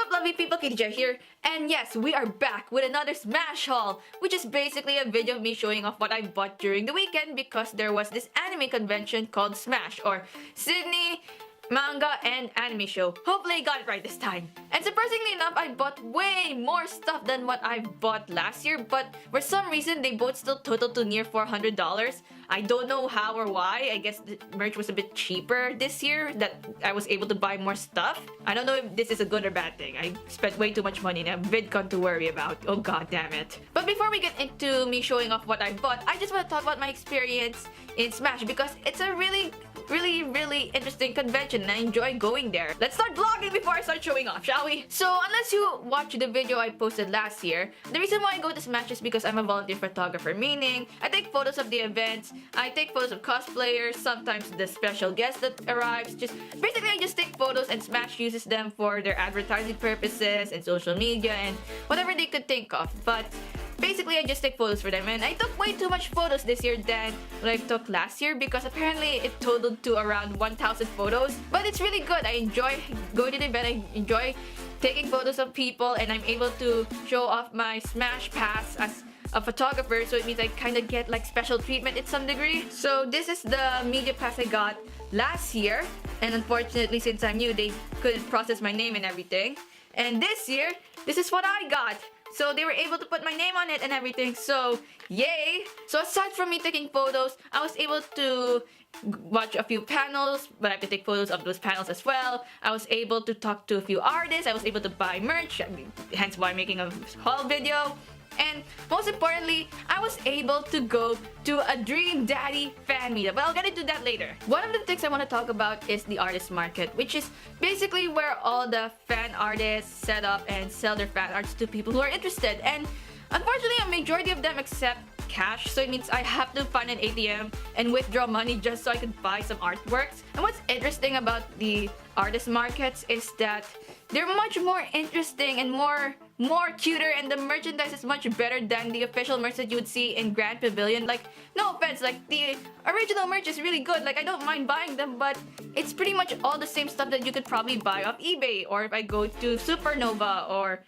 up, lovely people? KDJ here, and yes, we are back with another Smash haul, which is basically a video of me showing off what I bought during the weekend because there was this anime convention called Smash, or Sydney Manga and Anime Show. Hopefully I got it right this time. And surprisingly enough, I bought way more stuff than what I bought last year, but for some reason they both still totaled to near $400. I don't know how or why. I guess the merch was a bit cheaper this year, that I was able to buy more stuff. I don't know if this is a good or bad thing. I spent way too much money in a VidCon to worry about. Oh god damn it. But before we get into me showing off what I bought, I just want to talk about my experience in Smash because it's a really interesting convention and I enjoy going there. Let's start vlogging before I start showing off, shall we? So unless you watched the video I posted last year, the reason why I go to Smash is because I'm a volunteer photographer, meaning I take photos of the events, I take photos of cosplayers, sometimes the special guest that arrives. Basically I just take photos and Smash uses them for their advertising purposes and social media and whatever they could think of. But basically, I just take photos for them, and I took way too much photos this year than what I took last year because apparently it totaled to around 1,000 photos. But it's really good. I enjoy going to the event. I enjoy taking photos of people, and I'm able to show off my Smash Pass as a photographer, so it means I kind of get like special treatment in some degree. So this is the media pass I got last year, and unfortunately, since I'm new, they couldn't process my name and everything. And this year, this is what I got. So they were able to put my name on it and everything, so yay! So aside from me taking photos, I was able to watch a few panels, but I have to take photos of those panels as well. I was able to talk to a few artists, I was able to buy merch, hence why I'm making a haul video. And most importantly, I was able to go to a Dream Daddy fan meetup. But I'll get into that later. One of the things I want to talk about is the artist market, which is basically where all the fan artists set up and sell their fan arts to people who are interested. And unfortunately, a majority of them accept cash, so it means I have to find an ATM and withdraw money just so I can buy some artworks. And what's interesting about the artist markets is that they're much more interesting and more cuter, and the merchandise is much better than the official merch that you would see in Grand Pavilion. Like, no offense, like the original merch is really good, like I don't mind buying them, but it's pretty much all the same stuff that you could probably buy off eBay, or if I go to Supernova or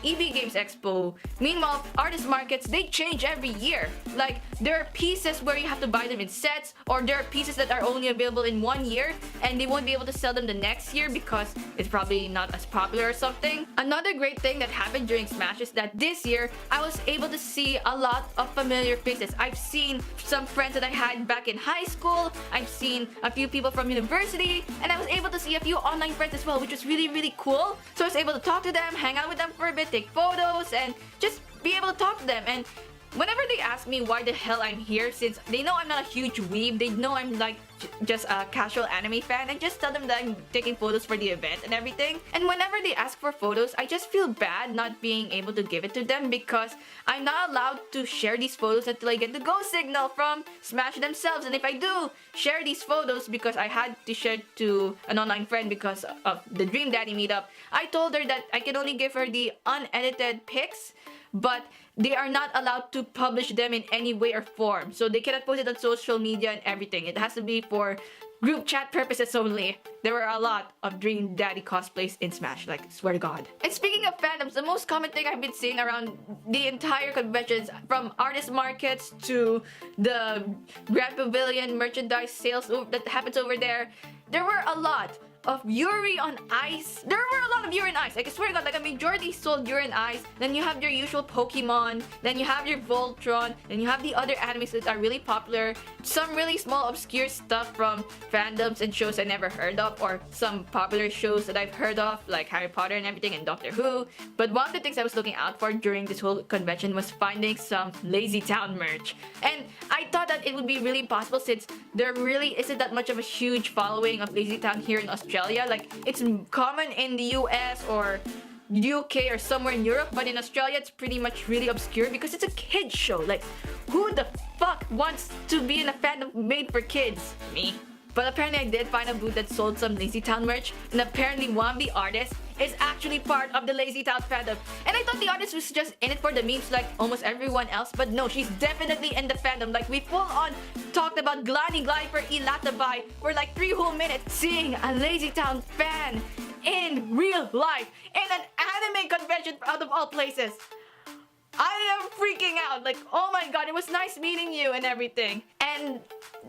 EB Games Expo. Meanwhile, artist markets, they change every year. Like, there are pieces where you have to buy them in sets, or there are pieces that are only available in 1 year and they won't be able to sell them the next year because it's probably not as popular or something. Another great thing that happened during Smash is that this year I was able to see a lot of familiar faces. I've seen some friends that I had back in high school, I've seen a few people from university, and I was able to see a few online friends as well, which was really cool. So I was able to talk to them, hang out with them for a bit, take photos, and just be able to talk to them. And whenever they ask me why the hell I'm here, since they know I'm not a huge weeb, they know I'm like just a casual anime fan, I just tell them that I'm taking photos for the event and everything. And whenever they ask for photos, I just feel bad not being able to give it to them because I'm not allowed to share these photos until I get the go signal from Smash themselves. And if I do share these photos, because I had to share to an online friend because of the Dream Daddy meetup, I told her that I can only give her the unedited pics, but they are not allowed to publish them in any way or form. So they cannot post it on social media and everything. It has to be for group chat purposes only. There were a lot of Dream Daddy cosplays in Smash, like, swear to God. And speaking of fandoms, the most common thing I've been seeing around the entire conventions, from artist markets to the Grand Pavilion merchandise sales that happens over there, there were a lot of Yuri on Ice. There were a lot of Yuri on Ice. Like, I swear to God, like a majority sold Yuri on Ice. Then you have your usual Pokemon. Then you have your Voltron. Then you have the other animes that are really popular. Some really small obscure stuff from fandoms and shows I never heard of, or some popular shows that I've heard of, like Harry Potter and everything and Doctor Who. But one of the things I was looking out for during this whole convention was finding some Lazy Town merch. And I thought that it would be really impossible since there really isn't that much of a huge following of Lazy Town here in Australia. Like, it's common in the US or UK or somewhere in Europe, but in Australia it's pretty much really obscure because it's a kids show. Like, who the fuck wants to be in a fandom made for kids? Me. But apparently I did find a booth that sold some Lazy Town merch, and apparently one of the artists is actually part of the Lazy Town fandom. And I thought the artist was just in it for the memes like almost everyone else, but no, she's definitely in the fandom. Like, we full on talked about Glani Gliper Ilatabay for like 3 whole minutes. Seeing a Lazy Town fan in real life in an anime convention out of all places. I am freaking out. Like, oh my god, it was nice meeting you and everything. And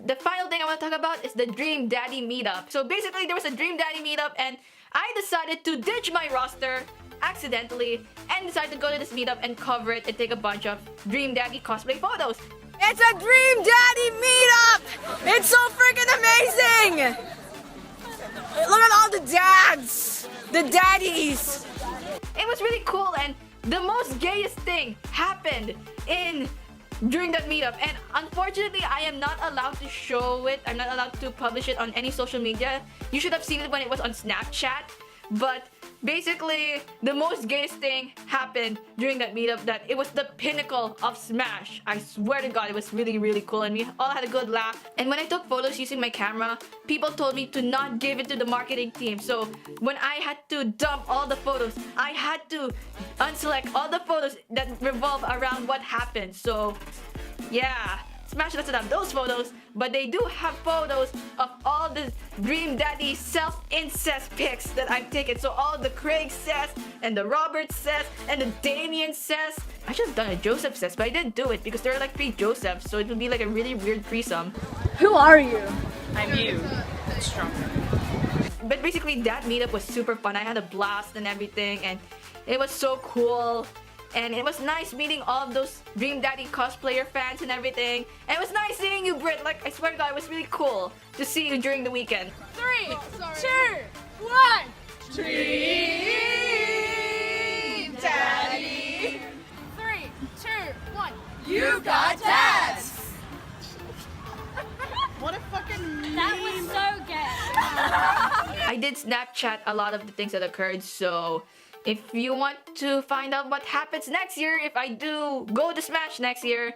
the final thing I want to talk about is the Dream Daddy meetup. So basically, there was a Dream Daddy meetup and I decided to ditch my roster accidentally and decided to go to this meetup and cover it and take a bunch of Dream Daddy cosplay photos. It's a Dream Daddy meetup! It's so freaking amazing! Look at all the dads! The daddies! It was really cool, and the most gayest thing happened during that meetup, and unfortunately I am not allowed to show it. I'm not allowed to publish it on any social media. You should have seen it when it was on Snapchat. But basically, the most gayest thing happened during that meetup, that it was the pinnacle of Smash. I swear to god, it was really, really cool, and we all had a good laugh. And when I took photos using my camera, people told me to not give it to the marketing team. So when I had to dump all the photos, I had to unselect all the photos that revolve around what happened. So yeah, Smash doesn't have those photos, but they do have photos of all the Dream Daddy self-incest pics that I've taken. So all the Craig says, and the Robert says, and the Damien says. I should have done a Joseph says, but I didn't do it because there are like 3 Josephs, so it would be like a really weird threesome. Who are you? I'm you. That's stronger. But basically, that meetup was super fun. I had a blast and everything, and it was so cool. And it was nice meeting all of those Dream Daddy cosplayer fans and everything. And it was nice seeing you, Brit. Like, I swear to god, it was really cool to see you during the weekend. 3, 2, 1. Dream Daddy. 3, 2, 1. You got dads. What a fucking meme. That was so gay. I did Snapchat a lot of the things that occurred, so if you want to find out what happens next year, if I do go to Smash next year,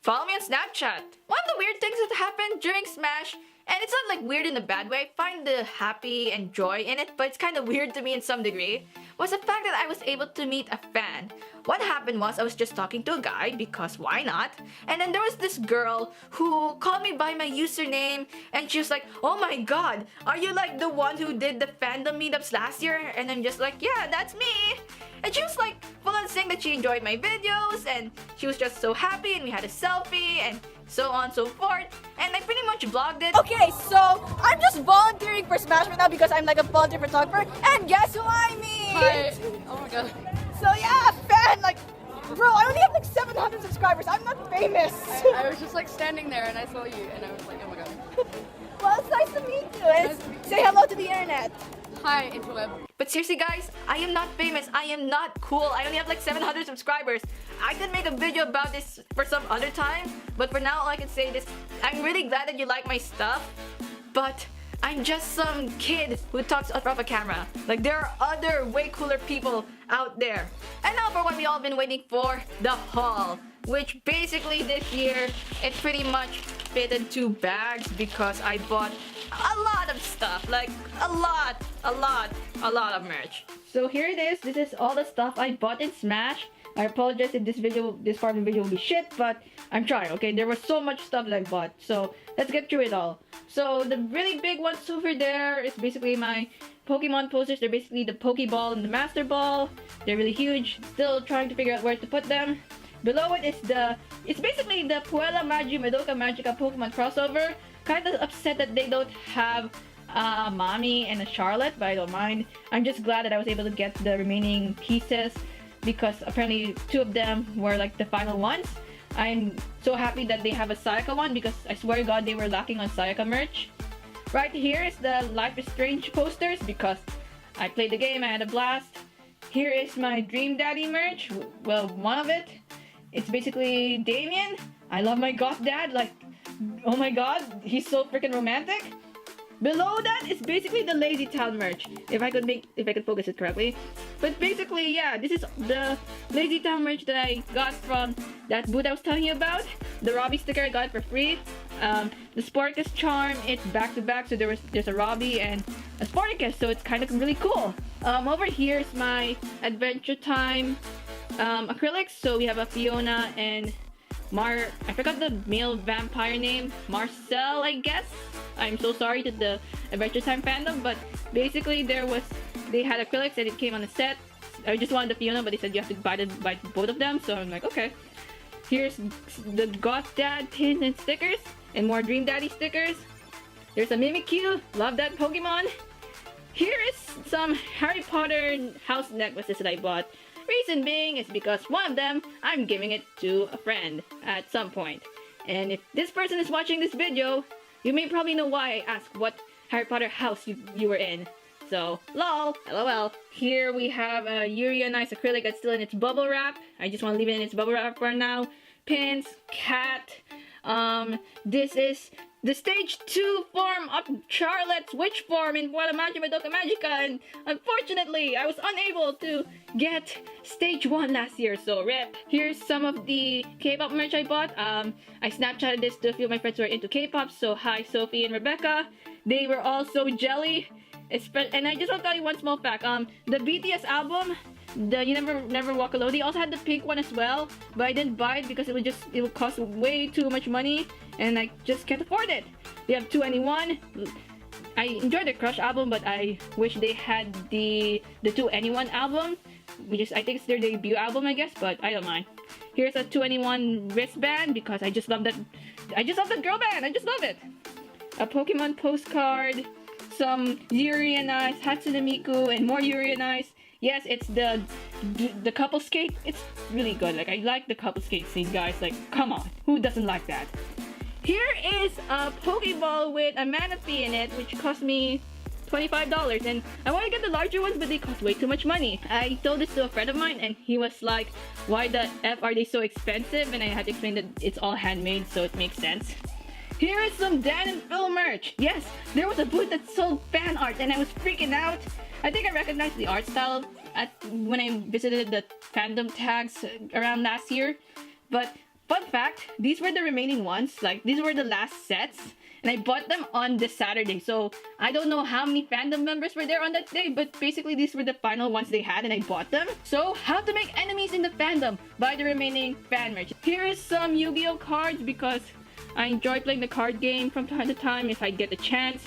follow me on Snapchat. One of the weird things that happened during Smash, and it's not like weird in a bad way, I find the happy and joy in it, but it's kind of weird to me in some degree, was the fact that I was able to meet a fan. What happened was I was just talking to a guy, because why not? And then there was this girl who called me by my username, and she was like, oh my god, are you like the one who did the fandom meetups last year? And I'm just like, yeah, that's me. And she was like full on saying that she enjoyed my videos, and she was just so happy, and we had a selfie, and so on and so forth. And I pretty much vlogged it. Okay, so I'm just volunteering for Smash right now because I'm like a volunteer photographer. And guess who I meet? Hi. Oh my god. So yeah, fan, like, bro, I only have like 700 subscribers. I'm not famous. I was just like standing there and I saw you and I was like, oh my god. Well, it's nice to meet you. And say hello to the internet. Hi, interweb. But seriously guys, I am not famous, I am not cool, I only have like 700 subscribers. I could make a video about this for some other time, but for now all I can say is, I'm really glad that you like my stuff, but I'm just some kid who talks in front of a camera. Like, there are other way cooler people out there. And now for what we all been waiting for, the haul. Which basically this year, it pretty much fit in 2 bags because I bought a lot of stuff. Like, a lot of merch. So here it is. This is all the stuff I bought in Smash. I apologize if this part of the video will be shit, but I'm trying, okay? There was so much stuff that I bought, so let's get through it all. So the really big ones over there is basically my Pokemon posters. They're basically the Pokeball and the Master Ball. They're really huge. Still trying to figure out where to put them. Below it is it's basically the Puella Magi Madoka Magica Pokemon crossover. Kind of upset that they don't have a Mami and a Charlotte, but I don't mind. I'm just glad that I was able to get the remaining pieces, because apparently 2 of them were like the final ones. I'm so happy that they have a Sayaka one, because I swear to god they were lacking on Sayaka merch. Right here is the Life is Strange posters, because I played the game, I had a blast. Here is my Dream Daddy merch. Well, one of it. It's basically Damien. I love my goth dad, like, oh my god, he's so freaking romantic. Below that is basically the Lazy Town merch, if I could focus it correctly. But basically, yeah, this is the Lazy Town merch that I got from that booth I was telling you about. The Robbie sticker I got for free. The Spartacus charm, it's back to back, so there's a Robbie and a Spartacus, so it's kind of really cool. Over here is my Adventure Time acrylics. So we have a Fiona and I forgot the male vampire name, Marcel, I guess. I'm so sorry to the Adventure Time fandom, but basically there was they had acrylics and it came on a set. I just wanted the Fiona, but they said you have to buy both of them, so I'm like, okay. Here's the Goth Dad pins and stickers, and more Dream Daddy stickers. There's a Mimikyu, love that Pokemon. Here is some Harry Potter house necklaces that I bought. Reason being is because one of them, I'm giving it to a friend at some point. And if this person is watching this video, you may probably know why I asked what Harry Potter house you were in. So, lol, lol. Here we have a Yuri on Ice acrylic that's still in its bubble wrap. I just want to leave it in its bubble wrap for now. Pins, cat. This is the stage 2 form of Charlotte's witch form in Bola Magia Madoka Magica, and unfortunately, I was unable to get stage 1 last year, so rip. Here's some of the K-pop merch I bought. I Snapchatted this to a few of my friends who are into K-pop, so hi Sophie and Rebecca. They were all so jelly. And I just want to tell you one small fact. The BTS album, the You Never Walk Alone, they also had the pink one as well, but I didn't buy it because it would cost way too much money, and I just can't afford it. They have 2NE1. I enjoyed the Crush album, but I wish they had the 2NE1 album, which is, I think it's their debut album, I guess, but I don't mind. Here's a 2NE1 wristband because I just love that. I just love that girl band. I just love it. A Pokemon postcard. Some Yuri on Ice, Hatsune Miku, and more Yuri on Ice. Yes, it's the couple skate. It's really good. Like, I like the couple skate scene, guys. Like, come on, who doesn't like that? Here is a Pokeball with a Manaphy in it, which cost me $25, and I want to get the larger ones, but they cost way too much money. I told this to a friend of mine, and he was like, "Why the F are they so expensive?" And I had to explain that it's all handmade, so it makes sense. Here is some Dan and Phil merch. Yes, there was a booth that sold fan art and I was freaking out. I think I recognized the art style when I visited the fandom tags around last year. But fun fact, these were the remaining ones. Like, these were the last sets. And I bought them on this Saturday. So I don't know how many fandom members were there on that day, but basically these were the final ones they had and I bought them. So how to make enemies in the fandom? Buy the remaining fan merch. Here is some Yu-Gi-Oh cards because I enjoy playing the card game from time to time if I get the chance.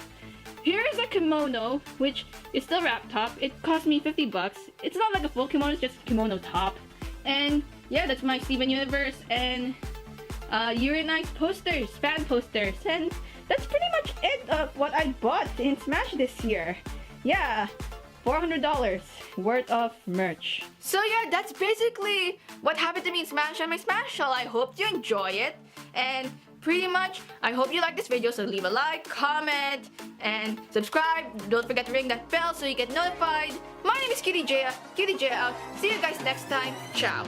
Here is a kimono, which is still wrap top. It cost me 50 bucks. It's not like a full kimono, it's just a kimono top. And yeah, that's my Steven Universe and Yuri on Ice posters, fan posters. And that's pretty much it of what I bought in Smash this year. Yeah, $400 worth of merch. So yeah, that's basically what happened to me in Smash and my Smash haul. I hope you enjoy it. And pretty much, I hope you like this video, so leave a like, comment, and subscribe. Don't forget to ring that bell so you get notified. My name is Kitty J out. See you guys next time. Ciao.